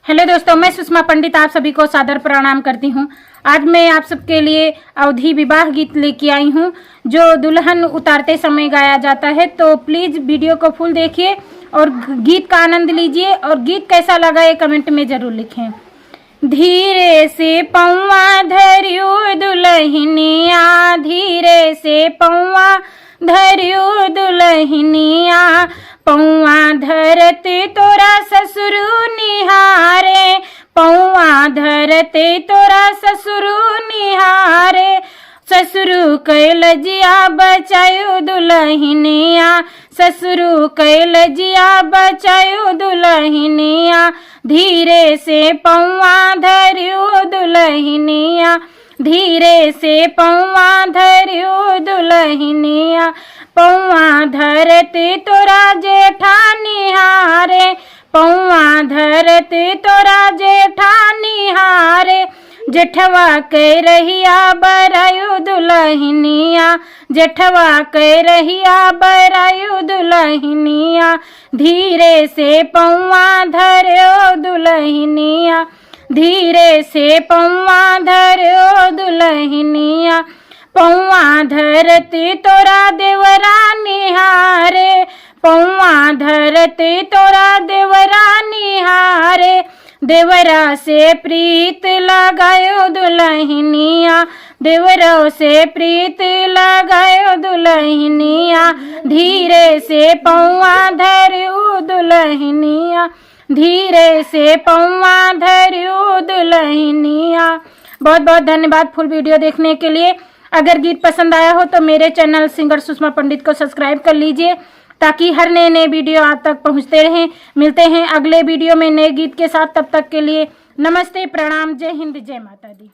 Hello दोस्तों, मैं सुषमा पंडित आप सभी को सादर प्रणाम करती हूँ। आज मैं आप सबके लिए अवधी विवाह गीत लेके आई हूँ जो दुल्हन उतारते समय गाया जाता है। तो प्लीज़ वीडियो को फुल देखिए और गीत का आनंद लीजिए। और गीत कैसा लगा ये कमेंट में ज़रूर लिखें। धीरे से पौआ धरियो दुल्हनिया, धीरे से पौआ धरियो दुल्हनिया, पौआ धरते तोरा ससुरु निहारे, पौआ धरते तोरा ससुरु निहारे, ससुरु कैल जिया बचायो दुल्हनिया, ससुरु कैल जिया बचायो दुल्हनिया, धीरे से पौआ धरियो दुल्हनिया, धीरे से पौआ धरियो दुल्हनिया, पौआ धरते तोरा जेठा निहारे, पौआ धरते तोरा जेठा निहारे, जेठवा कह रहिया बरायो दुल्हनिया, जेठवा कह रहिया बरायो दुल्हनिया, धीरे से पौआ धरियो दुल्हनिया, धीरे से पौआ धरियो दुल्हनिया, पौआ धरते तोरा देवरा निहारे, पौआ धरते तोरा देवरा निहारे, देवरा से प्रीत लगायो दुल्हनिया, देवरा से प्रीत लगायो दुल्हनिया, धीरे से पौआ धरियो दुल्हनिया, धीरे से पौआ धरियो दुल्हनिया। बहुत बहुत धन्यवाद फुल वीडियो देखने के लिए। अगर गीत पसंद आया हो तो मेरे चैनल सिंगर सुषमा पंडित को सब्सक्राइब कर लीजिए ताकि हर नए वीडियो आप तक पहुंचते रहें। मिलते हैं अगले वीडियो में नए गीत के साथ। तब तक के लिए नमस्ते, प्रणाम, जय हिंद, जय माता दी।